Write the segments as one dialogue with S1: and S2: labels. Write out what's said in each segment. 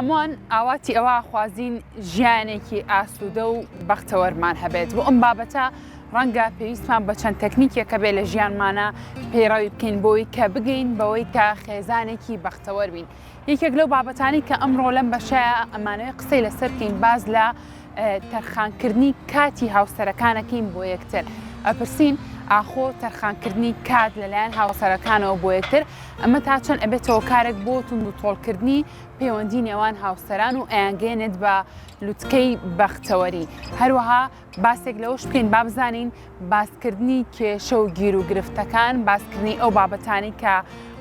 S1: هەمووان ئاواتی ئەوە خوازین ژیانێکی ئاسوودە و بەختەوەرمان هەبێت بۆ ئەم بابەتە ڕەنگە پێویستمان بە چەند تەکنیکێکە بێ لە ژیانمانە پێڕەوی بکەین بۆی کە بگەین بەوەی کە خێزانێکی بەختەوەر بین. یەکێک لەو بابەتانی کە ئەمڕۆ لەم بەشەیە ئەمانەوەی قسەی لەسەرکەین باز لە تەرخانکردنی کاتی هاوسەرەکانەکەین بۆ یەکتر ئەپرسین ئاخۆ تەرخانکردنی کات لەلایەن هاوسەرەکانەوە بۆ یەکتر ئەمە تا چەند ئەبێتەوە کارێک بۆ تونند و تۆڵکردنی پەیوەندی نێوان هاوسەران و ئەیانگەێنێت بە لوتکەی بەختەوەری. هەروەها باسێک لەوەش بکەین با بزانین باسکردنی کێشە و گیر و گرفتەکان، باسکردنی ئەو بابەتانی کە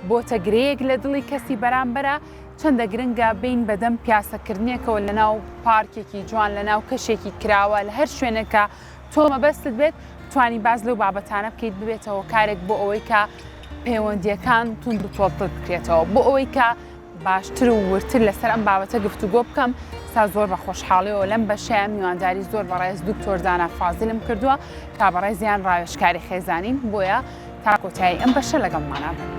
S1: بۆتە گرەیەک لە دڵی کەسی بەرامبەرە چەندە گرنگە بین بەدەم پیاسەکردنیەکەوە لەناو پارکێکی جوان لەناو کەشێکی کراوە لە هەر شوێنێکە تۆ مەبەستت بێت توانی باز لەو بابەتانە بکەیت ببێتەوە کارێک بۆ ئەوەی کە پەیوەندیەکان تونند و تۆڵتر بکرێتەوە بۆ ئەوەی کە باشتر و ورتر لەسەر ئەم بابەتە گفتوگۆ بکەم. سا زۆر بە خۆشحاڵیەوە لەم بەشەیە میوانداری زۆر بەڕێز دکتۆر دانا فازلم کردووە کا بەڕێزیان ڕاوێژکاری خێزانین بۆیە تا کۆتایی ئەم بەشە لەگەڵمانە بن.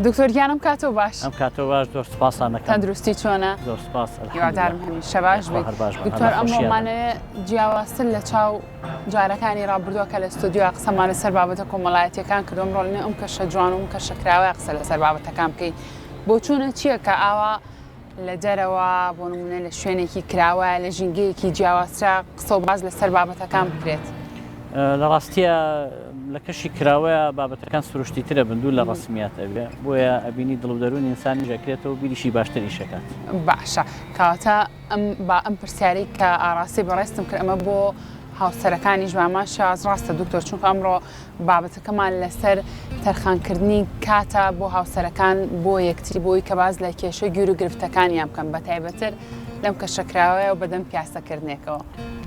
S1: دکتۆریانم کاتۆ باش.
S2: ئەم کاتۆ باش، زۆر سپاسانەکەم.
S1: تەندروستی چۆنە؟
S2: زۆر سپاس.
S1: هیوادارم هەمیشە باش بیت. دکتۆر ئەمڕۆمانەوێت جیاوازتر لە چاو جارەکانی ڕابردووە کە لە ستودیۆ قسەمان لەسەر بابەتە کۆمەڵایەتیەکان کردوم ڕۆڵنێ ئەم کەشە جوان و ئەم کەشە کراوەیە قسە لەسەر بابەتەکان بکەین. بۆ چوونە چییە کە ئاوا لە دەرەوە بۆ نمونە لە شوێنێکی کراوە لە ژینگەیەکی جیاوازترا قسە و باز لەسەر بابەتەکان بکرێت؟
S2: لە ڕاستیە لە کەشی کراوەیە بابەتەکان سروشتی ترە بندوو لە ڕسمیات ئەبێ بۆیە ئەبینی دڵ و دەروون ئینسانی ژەکرێتەوە بیریشی باشتری شەکات.
S1: باشە کەواتە ئەم پرسیارەی کە ئاراستی بەڕێستم کرد ئەمە بۆ هاوسەرەکانی ژمامان شاز ڕاستە دکتۆر چونکە ئەمڕۆ بابەتەکەمان لەسەر تەرخانکردنی کاتە بۆ هاوسەرەکان بۆ یەکتری بۆی کە باز لە کێشە گیر و گرفتەکانیان بکەم بە تایبەتر لەم کەشەکراوەیە و بەدەم پیاسەکردنێکەوە.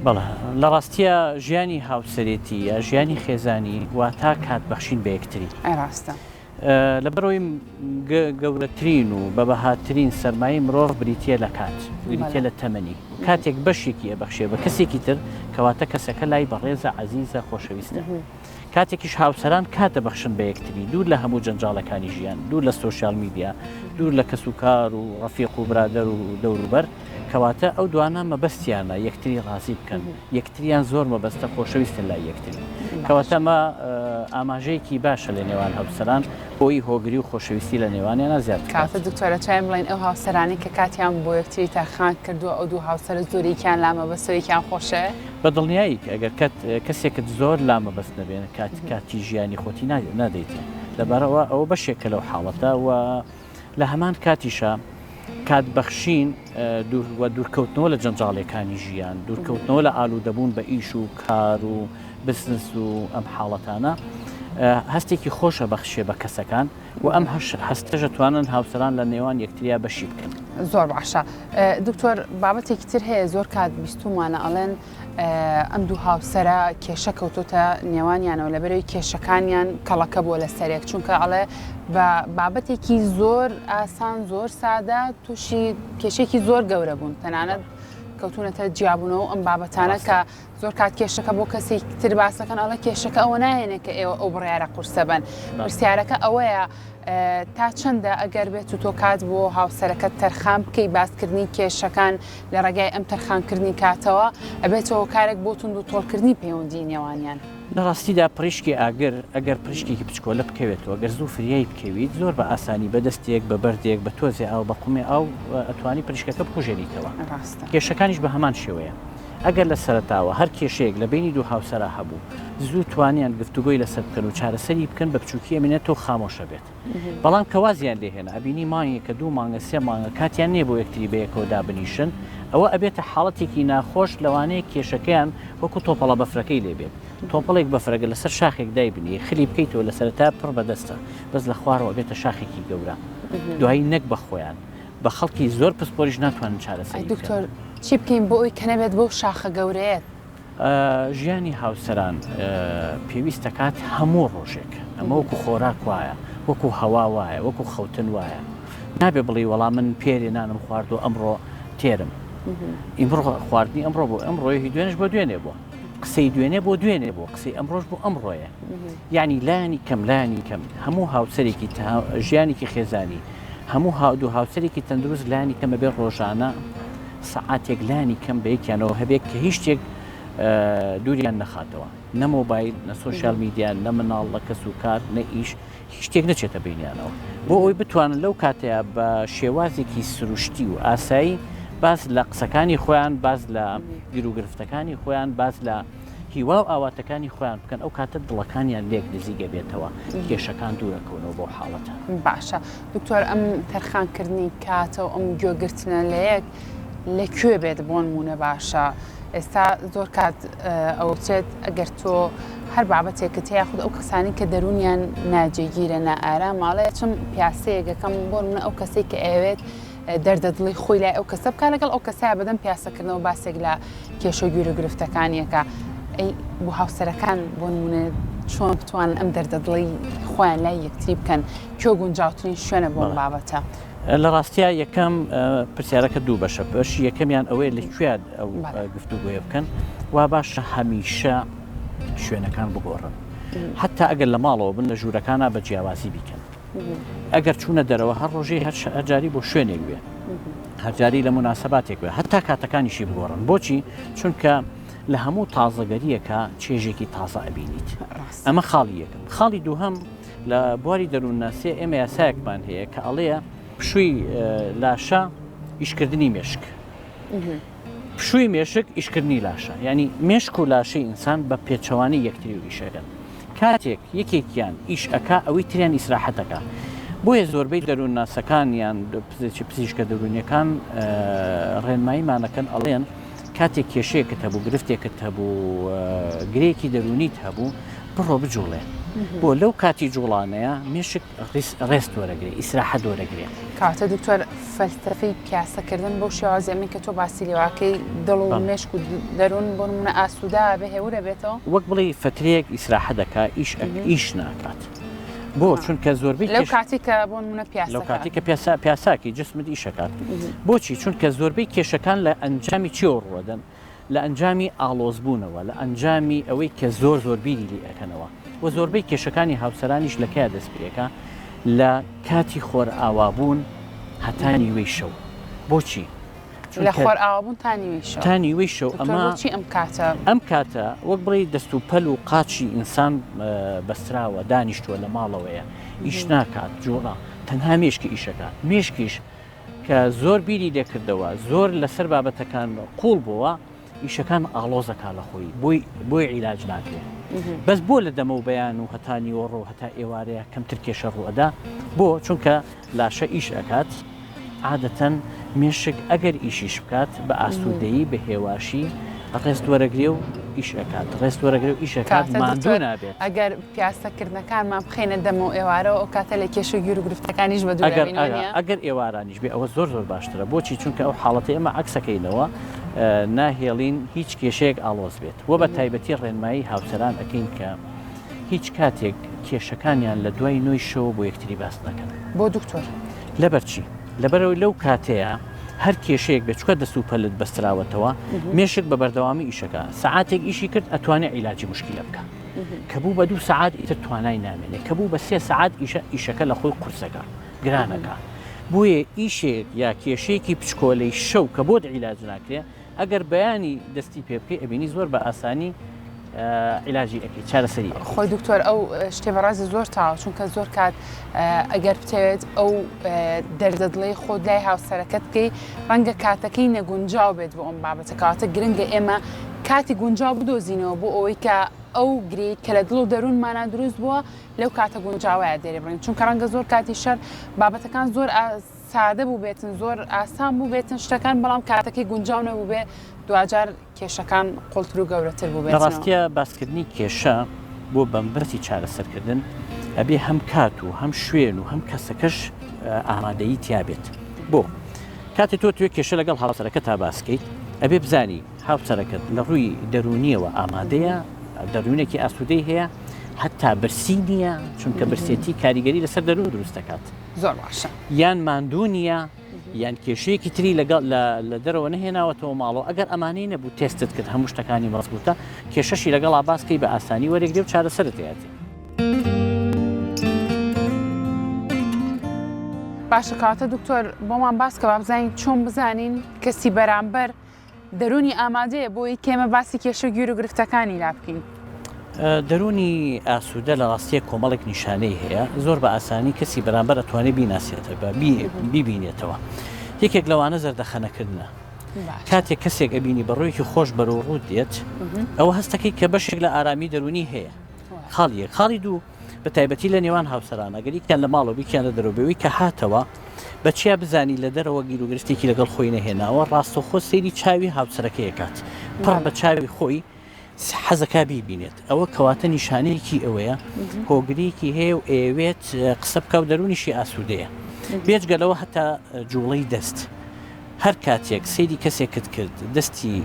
S2: بەڵێ لە ڕاستیە ژیانی هاوسەرێتی یا ژیانی خێزانی واتە کات بەخشین بە یەکتری.
S1: ڕاستە
S2: لەبەرەوەی گەورەترین و بەبەهاترین سەرمایی مرۆڤ بریتە لە کات، بریتە لە تەمەنی. کاتێک بەشێکی ئەبەخشێ بە کەسێکی تر کەواتە کەسەکە لای بەڕێزە عەزیزە خۆشەویستە. کاتێکیش هاوسەران کاتە بەخشن بە یەکتری دوور لە هەموو جەنجاڵەکانی ژیان، دوور لە سۆشیال میدیا، دوور لە کەس و کار و ڕەفیق و برادەر و دەوروبەر، کەواتە ئەو دوانە مەبەستیانە یەکتری ڕازی بکەن، یەکتریان زۆر مەبەستە خۆشەویستن لای یەکتری. کەواتە ئەمە ئاماژەیەکی باشە لە نێوان هاوسەران بۆی هۆگری و خۆشەویستی لە نێوانیانە زیاد بکات.
S1: کاتە دکتۆرە چایم بڵێن ئەو هاوسەرانی کە کاتیان بۆ یەکتری تەرخان کردووە ئەو دوو هاوسەرە زۆریکیان لامەبەستەوەیکیان خۆشەیە؟
S2: بە دڵنیایی ئەگەر کەسێکت زۆر لامەبەست نەبێن کاتی ژیانی خۆتی نادەیتێ لەبارەوە ئەوە بەشێکە لەو حاڵەتە و لە هەمان کاتیشە کات بەخشین و دوورکەوتنەوە لە جەنجاڵەکانی ژیان، دوورکەوتنەوە لە ئالوودەبوون بە ئیش و کار و بزنس و ئەم حاڵەتانە هەستێکی خۆشە بەخشێ بە کەسەکان و ئەم هەستەژە توانن هاوسەران لە نێوان یەکتریا بەشی بکەن.
S1: زۆر باشە. دکتۆر بابەتێکی تر هەیە زۆر کات بیستومانە ئەڵێن ئەم دوو هاوسەرە کێشە کەوتوتە نێوانیانەوە لەبەرەوەی کێشەکانیان کەڵەکە بۆ لەسەرێک چونکە ئەڵێ بە بابەتێکی زۆر ئاسان زۆر سادە تووشی کێشێکی زۆر گەورە بوون تەنانەت کەوتونەتە جیابوونەوە ئەم بابەتانە کە زۆر کات کێشەکە بۆ کەسی تر باسەکەن ئەڵە کێشەکە ئەوە نایێنێ کە ئێوە ئەو بڕیارە قورسە بن. پرسیارەکە ئەوەیە تا چەندە ئەگەر بێت و تۆ کات بۆ هاوسەرەکەت تەرخان بکەی باسکردنی کێشەکان لە ڕێگای ئەم تەرخانکردنی کاتەوە ئەبێتەوە کارێک بۆ تونند و تۆڵکردنی پەیوەندی نێوانیان.
S2: لە ڕاستیدا پڕیشکی ئاگر ئەگەر پرشکێکی بچکۆلە بکەوێتەوە گەر زوو فریایی بکەویت زۆر بە ئاسانی بەدەستێک بە بەردێک بە تۆزێ ئاو بە قومێ ئاو ئەتوانی پرشکەکە بکوژێریتەوە. کێشەکانیش بە هەمان شێوەیە. ئەگەر لە سەرەتاوە هەر کێشەیەک لە بینی دوو هاوسەرا هەبوو زوو توانیان گفتوگۆی لەسەر بکەن و چارەسەری بکەن بە بچووکی ئەمینێت تۆ خامۆشە بێت. بەڵام کەوازیان لێهێنا ئەبینی مانگێکە دوو مانگە سێ مانگە کاتیان نییە بۆ یەکتری بە یەکەوە دابنیشن ئەوە ئەبێتە حاڵەتێکی ناخۆش لەوانەیە کێشەکەیان وەکو تۆپەڵە بەفرەکەی لێبێت. تۆپەڵێک بەفرەگە لەسەر شاخێک دایبنی خلی بکەیتەوە لە سەرەتا پڕ بەدەستە بەس لە خوارەوە بێتە شاخێکی گەورە دوایی نەک بە خۆیان بە خەڵکی زۆر پسپۆریش ناتوانن چارەسەری بکەن.
S1: دکتۆر چی بکەین بۆ ئەوی کە نەبێت بەو شاخە گەورەیەت؟
S2: ژیانی هاوسەران پێویستە کات هەموو ڕۆژێک ئەمە وەکو خۆراک وایە وەکو هەوا وایە وەکو خەوتن وایە نابێ بڵی وەڵام من پێرێ نانم خواردو ئەمڕۆ تێرم ئیمڕۆ خواردنی ئەمڕۆ بۆ ئەمڕۆیەکی دوێنش بۆ دوێنێ بووە قسەی دوێنێ بۆ دوێنێ بۆ قسەی ئەمڕۆژ بۆ ئەمڕۆیە یعنی لانی کەم هەموو هاوسەرێکی ژیانێکی خێزانی هەموو هاوسەرێکی تەندروست لانی کەمە بێ ڕۆژانە سەعاتێک لانی کەم بە یەکیانەوە هەبێت کە هیچ شتێک دووریان نەخاتەوە نە مۆبایل نە سۆشیال میدیان نە مناڵ لە کەس و کار نە ئیش هیچ شتێک نەچێتە بینیانەوە بۆ ئەوی بتوانن لەو کاتەیە بە شێوازێکی سروشتی و ئاسایی باز لە قسەکانی خۆیان باز لە گیرروگرفتەکانی خۆیان باز لە هیوا و ئاواتەکانی خۆیان بکەن ئەو کاتە دڵەکانیان لێک نزیگە بێتەوە کێشەکان دوورەکەونەوە بۆ حاڵەتە.
S1: باشە دکتۆر ئەم تەرخانکردنی کاتە و ئەم گوێگرتنە لە یەک لەکوێ بێت بۆ نمونە باشە ئێستا زۆر کات ئەو بچێت ئەگەر تۆ هەر بابەتێکت هەیە خود ئەو کەسانی کە دەرونیان ناجێگیرە نائارام ماڵەیە چم پیاسەیەکەکەم بۆ منە ئەو کەسێک کە ئەوێت دەردەدڵی خۆی لای ئەو کەسە بکە لەگەڵ ئەو کەسایە بەدەم پیاسەکردنەوە باسێک لە کێشە گوێرەگرفتەکانیەکە ئەی بۆ هاوسەرەکان بۆ نمونە چۆن بتوانن ئەم دەردەدڵی خۆیان لای یەکتری بکەن کێ گونجاوترین شوێنە بۆ بابەتە.
S2: لە ڕاستیە یەکەم پرسیارەکە دوو بەشە بەش یەکەمیان ئەوەیە لەکوێ ئەو گفتوگوێ بکەن وا باشە هەمیشە شوێنەکان بگۆڕن حتا ئەگەر لە ماڵەوە بن لە ژوورەکانە بە جیاوازی بیکەن ئەگەر چوونە دەرەوە هەر ڕۆژەی هەرجاری بۆ شوێنێک بێ هەرجاری لە مناسەباتێک بێ هەتا کاتەکانیشی بگۆڕن بۆچی چونکە لە هەموو تازەگەریەکە چێژێکی تازە ئەبینیت ئەمە خاڵی یەکەم خاڵی دووهەم لە بواری دەروونناسێ ئێمە یاسایەکمان هەیە کە ئەڵەیە پشووی لاشە ئیشکردنی مێشک پشووی مێشک ئیشکردنی لاشە ینی مێشک و لاشەی ئینسان بە پێچەوانی یەکتری و ئیشەکەن کاتێک یەکێکیان ئیش ئەکا ئەوەی تریان ئیسراحەتەکە بۆیە زۆربەی دەروونناسەکانیان پزیشکە دەرونیەکان ڕێنماییمانەکەن ئەڵێن کاتێک کێشەیەکت هەبوو گرفتێکت هەبوو گرێکی دەرونیت هەبوو بڕۆ بجوڵێ بۆ لەو کاتی جوڵانەیە مێشک ڕێست وەرەگرێ ئیسراحەت وەرەگرێ
S1: کاتە دکتۆر فەلسفەی پیاسەکردن بۆ شێوازێمی کە تۆ باسی لێواکەی دڵ و مێشک و دەروون بۆ نمونە ئاسوودا بە هێورە بێتەوە
S2: وەک بڵێ فترەیەک ئیسراحەت دەکا ئیش ناکات بۆ چونکە زۆربەی
S1: لەو کاتی کە بۆ نمونە
S2: لەو کاتی کە پیاساکی جسمت ئیشەکات بۆچی چونکە زۆربەی کێشەکان لە ئەنجامی چێوە ڕوەدەن لە ئەنجامی ئاڵۆزبوونەوە لە ئەنجامی ئەوەی کە زۆر بیری لێ ئەەکەنەوە و زۆربەی کێشەکانی هاوسەرانیش لە کیا دەست پێەکە لە کاتی خۆر ئاوابوون هەتا نیوەی شەو بۆچی
S1: لە خۆر ئاوابوون
S2: تا نیوەی شەو
S1: ئەمەچی
S2: ئەم کاتە وەک بڵێ دەست و پەل و قاچی ئینسان بەستراوە دانیشتووە لە ماڵەوەیە ئیش ناکات جوڵا تەنها مێشکی ئیشەکات مێشکیش کە زۆر بیری لێکردەوە زۆر لەسەر بابەتەکان قوڵ بووە ئیشەکان ئاڵۆزەکە لە خۆی بۆی عیلاج ناکرێت بەس بۆ لە دەمە و بەیان و هەتا نیوەڕۆ هەتا ئێوارەیە کەمتر کێشە ڕوەدا بۆ چونکە لاشە ئیش ئەکات عادەتەن مێشک ئەگەر ئیشیش بکات بە ئاسوودەیی بە هێواشی ڕێست وەرەگرێ و ئیش ئەکات ڕێست وەرەگرێ و ئیشەکات ماندوو نابێت
S1: ئەگەر پیاسەکردنەکانمان بخێنە دەمە و ئێوارەوە ئەو کاتە لە کێشە گیر و گرفتەکانیش بە
S2: ئەگەر ئێوارانیش بێ ئەوە زۆر باشترە بۆچی چونکە ئەو حاڵەتی ئێمە عکسەکەینەوە ناهێڵین هیچ کێشەیەک ئاڵۆز بێت وە بە تایبەتی ڕێنمایی هاوسەران ئەەکەین کە هیچ کاتێک کێشەکانیان لە دوای نوۆی شەوە بۆ یەکتری باس نەکەن
S1: بۆ دکتۆر
S2: لەبەرچی لەبەرەوەی لەو کاتەیە هەر کێشەیەک بێت چکە دەست و پەلت بەستراوەتەوە مێشک بە بەردەوامی ئیشەکە سعاتێک ئیشی کرد ئەتوانێت عیلاجی مشکلە بکە کە بوو بە 2 سعات ئیتر توانای نامێنێت کە بوو بە 3 سعات ئیشەکە لە خۆی قورسەکە گرانەکە بۆیە ئیشێک یا کێشەیەکی پچکۆلەی شەو کە بۆت عیلاج ناکرێت ئەگەر بەیانی دەستی پێ بکەی ئەبینی زۆر بە ئاسانی عیلاجی ئەەکەی چارەسەری
S1: خۆی دکتۆر ئەو شتێ بەڕازی زۆر تاوە چونکە زۆر کات ئەگەر بتەوێت ئەو دەردەدڵی خۆ لای هاوسەرەکەت بکەی ڕەنگە کاتەکەی نەگونجاو بێت بۆ ئەم بابەتەکەواتە گرنگە ئێمە کاتی گونجاو بدۆزینەوە بۆ ئەوەی کە ئەو گری کە لە دڵ و دەروونمانە دروست بووە لەو کاتە گونجاوایە دێرێبڕین چونکە ڕەنگە زۆر کاتی شەر بابەتەکان زۆر سادە بوو بێتن زۆر ئاسان بوو بێتن شتەکان بەڵام کاتەکەی گونجاو نەبوو بێ دوجار کێشەکان قوڵتر و گەورەتر بوو بێت.
S2: لە ڕاستیە باسکردنی کێشە بۆ بەمبەتی چارەسەرکردن ئەبێ هەم کات و هەم شوێن و هەم کەسەکەش ئامادەیی تیابێت بۆ کاتی تۆ توێ کێشە لەگەڵ هاوسەرەکە تا باسکەیت ئەبێ بزانی هاوسەرەکەت لە ڕووی دەرونیەوە ئامادەیە دەروونێکی ئاسوودەی هەیە هەتا برسی نییە چونکە برسێتی کاریگەری لەسەر دەروون دروست دەکات
S1: زۆر باشە
S2: یان ماندوو نییە یان کێشەیەکی تری لە دەرەوە نەهێناوەتەوە ماڵەوە ئەگەر ئەمانەی نەبوو تێستت کرد هەموو شتەکانی مەزبوطە کێشەشی لەگەڵا باسکەی بە ئاسانی وەرەگرێ و چارەسەرت هەیەتی.
S1: باشە کاتە دکتۆر بۆمان باس کە بابزانین چۆن بزانین کەسی بەرامبەر دەرونی ئامادەیە بۆی کێمە باسی کێشە گیر و گرفتەکانی لا بکەین.
S2: دەرونی ئاسوودە لە ڕاستیە کۆمەڵێک نیشانەی هەیە زۆر بە ئاسانی کەسی بەرامبەر ئەتوانێت بیناسیێتە بە بیبینێتەوە. یەکێک لەوانە زەردەخەنەکردنە. کاتێک کەسێک ئەبینی بەڕۆیەکی خۆش بەرەو ڕوو دێت ئەوە هەستەکەی کە بەشێک لە ئارامی دەرونی هەیە. خاڵی دوو بە تایبەتی لە نێوان هاوسەرانە گەریکیان لە ماڵەوە بیکیان لە دەرەوەبەوەی کە هاتەوە بەچیا بزانی لە دەرەوە گیر و گرفتێکی لەگەڵ خۆی نەهێناوە ڕاستەوخۆ سەیری چاوی هاوسەرەکەی کات پڕ بە چاوی خۆی حەزەکە بیبینێت ئەوە کەواتە نیشانەیەکی ئەوەیە هۆگرێکی هەیە و ئێوێت قسە بکە و دەرونیشی ئاسوودەیە بێجگەلەوە هەتا جوڵەی دەست هەر کاتێک سەیری کەسێکت کرد دەستی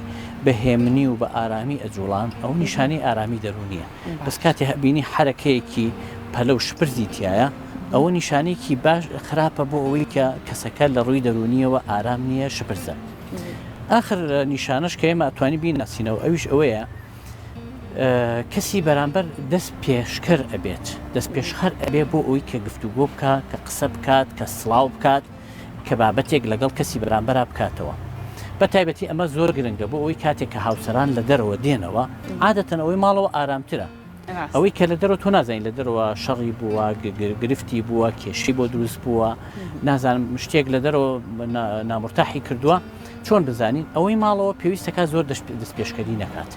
S2: بەهێمنی و بە ئارامی ئەجوڵان ئەو نیشانەی ئارامی دەرونیە بەس کاتی هەبینی حرەکەیەکی پەلە و شپرزی تایە ئەوە نیشانەیەکی باش خراپە بۆ ئەوەی کە کەسەکە لە ڕووی دەرونیەوە ئارام نییە شپرزە. آخر نیشانەش کە ئێمە ئەتوانی بیناسینەوە ئەویش ئەوەیە کەسی بەرامبەر دەست پێشکەر ئەبێت دەست پێشخەر ئەبێ بۆ ئەوی کە گفتوگۆ بکات کە قسە بکات کە سڵاو بکات کە بابەتێک لەگەڵ کەسی بەرامبەرا بکاتەوە. بە تایبەتی ئەمە زۆر گرنگە بۆ ئەوی کاتێک کە هاوسەران لە دەرەوە دێنەوە عادەتەن ئەوەی ماڵەوە ئارامترە ئەوەی کە لە دەرەوە تۆ نازانین لە دەرەوە شەڕی بووە گرفتی بووە کێشی بۆ دروست بووە نازانم شتێک لە دەرەوە نامرتاحی کردووە چۆن بزانین ئەوەی ماڵەوە پێویستەکە زۆر دەست پێشکەری نەکات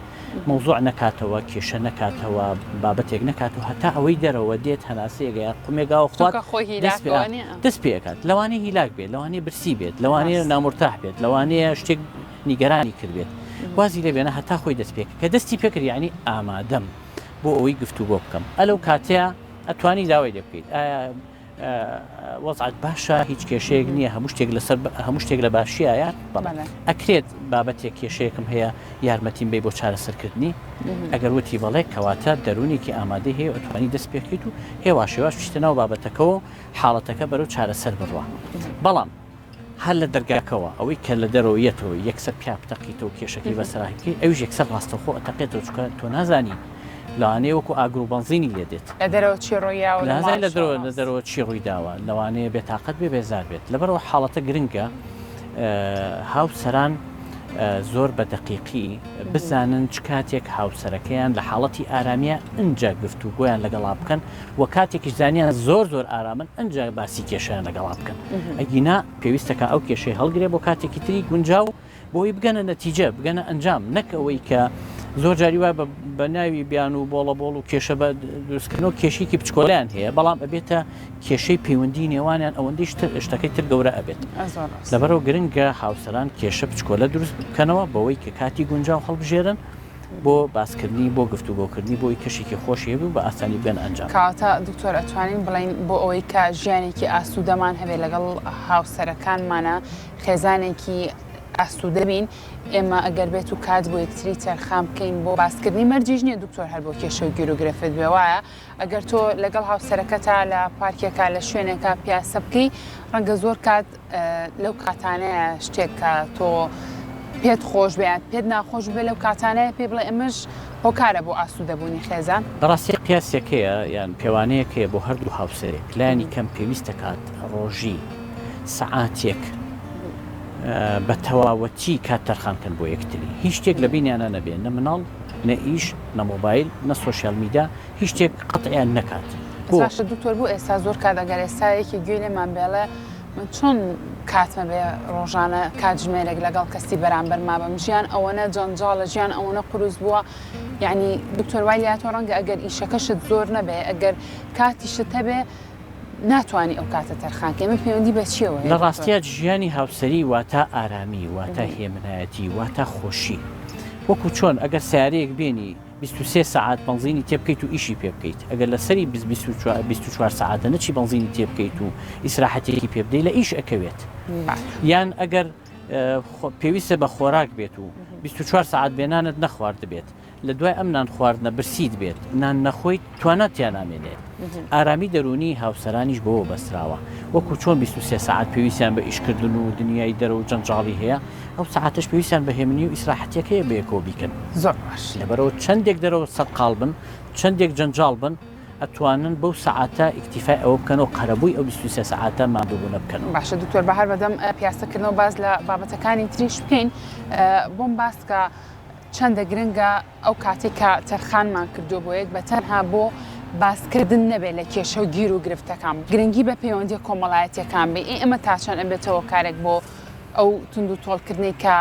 S2: مەوزوع نەکاتەوە کێشە نەکاتەوە بابەتێک نەکاتەوە هەتا ئەوەی دەرەوە دێت هەناسەیەگەیە قومێگاوە خوات دەست پێکات لەوانەیە هیلاک بێت لەوانەیە برسی بێت لەوانەیە نامرتاح بێت لەوانەیە شتێک نیگەرانی کرد بێت وازی لەبێنە هەتا خۆی دەست پێک کە دەستی پێکرد یعنی ئامادەم بۆ ئەوەی گفتوگۆ بکەم ئەلەو کاتەیە ئەتوانی داوای لێ بکەیت وەزعت باشە هیچ کێشەیەک نییە هەموو شتێک لە باشیایە ئەکرێت بابەتێک کێشەیەکم هەیە یارمەتیم بێ بۆ چارەسەرکردنی ئەگەر وتی بەڵێ کەواتە دەرونێکی ئامادەی هەیە ئەتوانی دەست پێکەیت و هێواشێواش پشتنەوە بابەتەکەەوە حاڵەتەکە بەرەو چارەسەر بڕوە بەڵام هەر لە دەرگاکەوە ئەوەی کە لە دەرەوەیەتەوە یەکسەر پیا بتەقیتەوە کێشەکەی بەسەراکەی ئەوش یەکسەر ڕاستەخۆ ئەتەقێتەوە چکە تۆ نازانی لەوانەیە وەکو ئاگر و بەنزینی لێ دێت
S1: لە دەرەوە چی ڕۆیاوە
S2: لە دەرەوە چی ڕووی داوە لەوانەیە بێتاقەت بێ بێزار بێت لەبەرەوە حاڵەتە گرنگە هاوسەران زۆر بە دەقیقی بزانن چ کاتێک هاوسەرەکەیان لە حاڵەتی ئارامیە ئەنجا گفتوگۆیان لەگەڵا بکەن و کاتێکیش زانیان زۆر ئارامن ئەنجا باسی کێشیان لەگەڵا بکەن ئەگینا پێویستەکە ئەو کێشەی هەڵگرێ بۆ کاتێکی تری گونجاو بۆی بگەنە نەتیجە بگەنە ئەنجام نەک ئەوەی کە زۆر جاری وای بە ناوی بیان و بۆڵە و کێشە بە دروستکردنەوە کێشێکی بچکۆلیان هەیە بەڵام ئەبێتە کێشەی پەیوەندی نێوانیان ئەوەندەی شتەکەی تر گەورە ئەبێت لەبەرەوە گرنگە هاوسەران کێشە بچکۆلە دروست بکەنەوە بەوەی کە کاتی گونجاو هەڵبژێرن بۆ باسکردنی بۆ گفتوگۆکردنی بۆی کەشێکی خۆشیە بوو بە ئاسانی بێن ئەنجام
S1: کاتە دکتۆر ئەتوانین بڵین بۆ ئەوەی کە ژیانێکی ئاسوودەمان هەبێت لەگەڵ هاوسەرەکانمانە خێزانێکی ئاسوودە بین ئێمە ئەگەر بێت و کات بۆ یەکتری تەرخام بکەین بۆ باسکردنی مەرجیش نییە دکتۆر هەر بۆ کێشە و گیر و گرفت بێ وایە ئەگەر تۆ لەگەڵ هاوسەرەکەتا لە پارکێکا لە شوێنێکە پیاسە بکەی ڕەنگە زۆر کات لەو کاتانەیە شتێک کە تۆ پێت خۆش بێت پێت ناخۆش بێ لەو کاتانەیە پێ بڵێ ئەمەش هۆکارە بۆ ئاسوودەبوونی خێزان
S2: بەڕاستی قیاسێکەیە یان پێوانەیەکەیە بۆ هەردوو هاوسەرێک لایانی کەم پێویستە کات ڕۆژی سەعاتێک بە تەواوەتی کات تەرخانکەن بۆ یەکتری هیچ شتێک لە بینیانە نەبێت نە مناڵ نە ئیش نە مۆبایل نە سۆشیال میدیا هیچ شتێک قەتعیان نەکات
S1: باشە دکتۆر بوو ئێستا زۆر کات ئەگەر ئێستایەکی گوێ لێمان بێڵێ من چۆن کاتمە بێ ڕۆژانە کاتژمێرێک لەگەڵ کەسی بەرامبەر ما بەم ژیان ئەوەنە جەنجاڵە ژیان ئەوەنە قروس بووە یعنی دکتۆر وای لاتۆ ڕەنگە ئەگەر ئیشەکەشت زۆر نەبێ ئەگەر کاتیشت هەبێ ناتوانانی ئەو کاتە تەرخانکە ئێمە پەیوەندی بە چیەوە
S2: لە ڕاستیە ژیانی هاوسەری واتە ئارامی واتە هێمنایەتی واتە خۆشی وەکو چۆن ئەگەر سیارەیەک بێنی 23 ساعت بنزینی تێ بکەیت و ئیشی پێ بکەیت ئەگەر لە سەری 24 ساعتە نەچی بنزینی تێ بکەیت و ئیسراحەتێکی پێ بدەیت لە ئیش ئەکەوێت یان ئەگەر پێویستە بە خۆراک بێت و 24 ساعت بێنانت نەخوارد بێت لە دوای ئەم نان خواردنە برسیت بێت نان نەخۆیت توانەتیان نامێنێت ئارامی دەرونی هاوسەرانیش بەوە بەسراوە وەکو چۆن 23 ساعت پێویستیان بە ئیشکردن و دنیای دەرە و جەنجاڵی هەیە ئەو ساعتش پێویستیان بەهێمنی و ئیسراحەتیەکەیە بەیەکەوە بیکەن
S1: زۆر باش
S2: لەبەرەوە چەندێک دەرەوە سەرقاڵ بن چەندێک جەنجاڵ بن ئەتوانن بەو ساعتە ئیکتیفای ئەوە بکەنەوە قەرەبووی ئەو 23 ساعتە مابووبوونە بکەنەوە.
S1: باشە دکتۆر بەهار بەدەم پیاسەکردنەوە باز لە بابەتەکانی تریش بکەین بۆم باسکە چەندە گرنگە ئەو کاتێک کە تەرخانمان کردو بۆ یەک بە تەنها بۆ باسکردن نەبێت لە کێشە و گیر و گرفتەکان گرنگی بە پەیوەندی کۆمەڵایەتیەکان بێ ئێمە تاچەند ئەبێتەوە کارێک بۆ ئەو تونند و تۆڵکردنی کە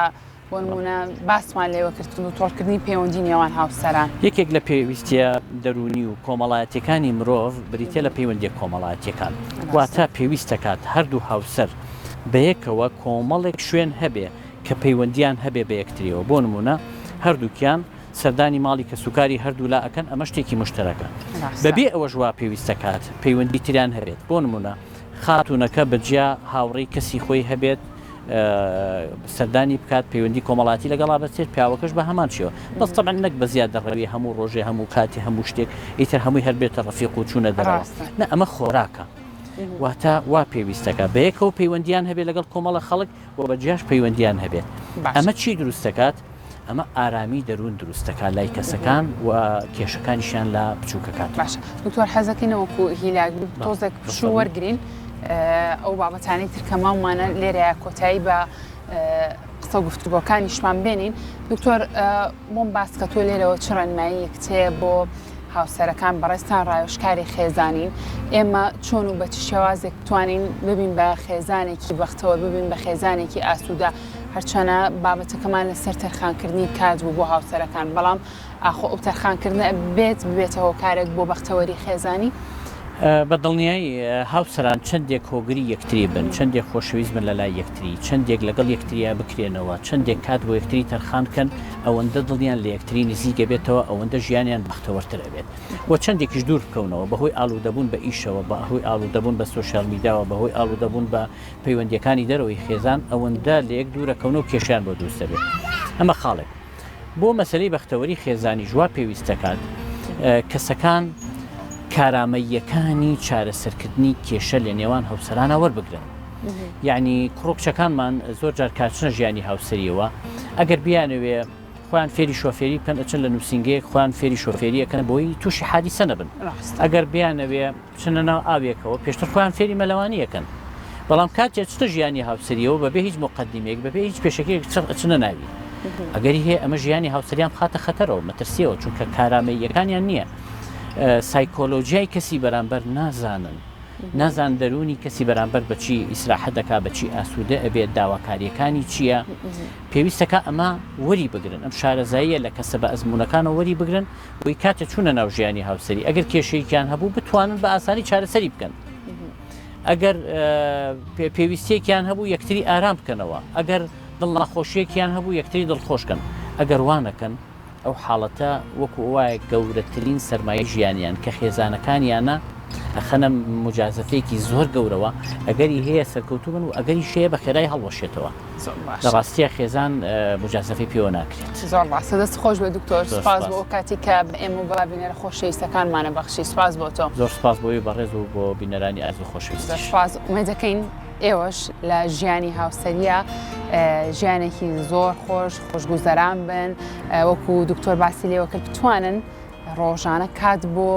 S1: بۆ نمونە باسمان لێوە کرد تونند و تۆڵکردنی پەیوەندی نێوان هاوسەران
S2: یەکێک لە پێویستیە دەرونی و کۆمەڵایەتەکانی مرۆڤ بریتە لە پەیوەندی کۆمەڵایەتیەکان واتە پێویست دەکات هەردوو هاوسەر بەیەکەوە کۆمەڵێک شوێن هەبێ کە پەیوەندیان هەبێ بە یەکتریەوە بۆ نمونە هەردووکیان سەردانی ماڵی کە سوکاری هەردوو لا ئەکەن ئەمە شتێکی مشتەرەکە بەبێ ئەوە ژوا پێویست دەکات پەیوەندی تریان هەبێت بۆ نمونە خاتونەکە بەجیا هاوڕێی کەسی خۆی هەبێت سەردانی بکات پەیوەندی کۆمەڵاتی لەگەڵا بەچێت پیاوەکەش بە هەمان شێوە بەس تەبعەن نەک بە زیاد دەڕەوی هەموو ڕۆژێ هەموو کاتی هەموو شتێک ئیتر هەمووی هەربێتە ڕەفیق و چوونە دەرەوە نە ئەمە خۆراکە واتە وا پێویستەکە بەیەکەوە پەیوەندیان هەبێت لەگەڵ کۆمەڵە خەڵک و بەجیاش پەیوەندیان هەبێت ئەمە چی دروست دەکات ئەمە ئارامی دەروون دروستەکە لای کەسەکان و کێشەکانیشیان لە بچووکەکات
S1: باش دکتۆر حەزەکەینەوەکو هیلاک تۆزێک پشوو وەرگرین ئەو بابەتانی ترکە ماومانە لێرەیە کۆتایی بە قسە گفتوگۆکانیشمان بێنین دکتۆر بۆم باسکە تۆ لێرەوە چ ڕێنمایی کتێ بۆ هاوسەرەکان بەڕێستان ڕایۆشکاری خێزانین ئێمە چۆن و بە چ شێوازێک توانین ببین بە خێزانێکی بەختەوە ببین بە خێزانێکی ئاسوودە هەرچەنە بابەتەکەمان لەسەر تەرخانکردنی کات بوو بۆ هاوسەرەکان بەڵام ئاخۆ ئەو تەرخانکردنە بێتەوە کارێک بۆ بەختەوەری خێزانی
S2: بە دڵنیایی هاوسەران چەندێک هۆگری یەکتری بن چەندێک خۆشەویست بن لە لای یەکتری چەندێک لەگەڵ یەکتریا بکرێنەوە چەندێک کات بۆ یەکتری تەرخانکەن ئەوەندە دڵیان لە یەکتری نزیکە بێتەوە ئەوەندە ژیانیان بەختەوەرترە بێت بۆ چەندێکیش دوور بکەونەوە بەهۆی ئالوودەبوون بە ئیشەوە بەهۆی ئالوودەبوون بە سۆشیال میدیاوە بەهۆی ئالوودەبوون بە پەیوەندیەکانی دەرەوەی خێزان ئەوەندە لە یەک دوورەکەون و کێشیان بۆ دروستە بێت ئەمە خاڵێک بۆ مەسەلەی بەختەوەری خێزانی ژوا پێویست دەکات کەسەکان کارامەییەکانی چارەسەرکردنی کێشە لە نێوان هاوسەرانە وەربگرن یعنی کوڕکچەکانمان زۆر جار کاتچنە ژیانی هاوسەریەوە ئەگەر بیانەوێ خۆیان فێری شۆفێری بکەن ئەچن لە نووسنگەیەک خۆیان فێری شۆفێریەکەن بۆی تووشی حادیسە نەبن ئەگەر بیانەوێ بچنە ناو ئاوێکەوە پێشتر خۆیان فێری مەلەوانیەکەن بەڵام کاتێک چتە ژیانی هاوسەریەوە بەبێ هیچ مقدمێک بەبێ هیچ پێشەکەیەک چنە ناوی ئەگەری هەیە ئەمە ژیانی هاوسەریان بخاتە خەتەرەوە مەترسیەوە چونکە کارامەییەکانیان نییە سایکۆلۆژیای کەسی بەرامبەر نازان دەرونی کەسی بەرامبەر بەچی ئیسراحەت دەکا بەچی ئاسوودە ئەبێت داواکاریەکانی چییە پێویستەکە ئەمە وەری بگرن ئەم شارەزاییە لە کەسە بە ئەزمونونەکانەوە وەری بگرن بۆی کاتە چوونە ناو ژیانی هاوسەری ئەگەر کێشەیەکیان هەبوو بتوانن بە ئاسانی چارەسەری بکەن ئەگەر پێویستیەکیان هەبوو یەکتری ئارام بکەنەوە ئەگەر دڵناخۆشیەکیان هەبوو یەکتری دڵخۆشکەن ئەگەر وانەکەن ئەو حاڵەتە وەکو وایە گەورەترین سەرمایە ژیانیان کە خێزانەکانیانە ئەخەنە مجازەفەیەکی زۆر گەورەوە ئەگەری هەیە سەرکەوتوو بن و ئەگەری شەیە بە خێرای هەڵوەشێتەوە لە ڕاستیە خێزان مجازەفەی پێوە ناکرێت
S1: زۆر باشە دەست خۆش بە دکتۆر سپاس بۆ کاتی کە ئێمە بە بینەرە خۆشەویستەکانمانە بەخشی سپاس بۆ تۆ
S2: زۆر سپاس بۆی بەڕێز و بۆ بینەرانی ئازوو خۆشەویست
S1: سپاس ئومێدەکەین ئێوەش لە ژیانی هاوسەریە ژیانێکی زۆر خۆشگوزەران بن وەکو دکتۆر باسی لێوە کرد بتوانن ڕۆژانە کات بۆ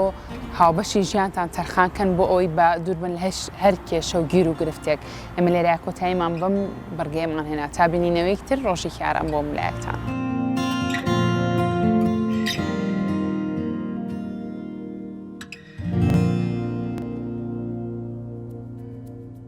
S1: هاوبەشی ژیانتان تەرخانکەن بۆ ئەوی بە دووربن لە هەر کێشە و گیر و گرفتێک ئەمە لێرە کۆتاییمان بەم بەرگەیەمان هێنا تا بینینەوەی تر ڕۆژێکی ئارام بۆ ملایەکتان.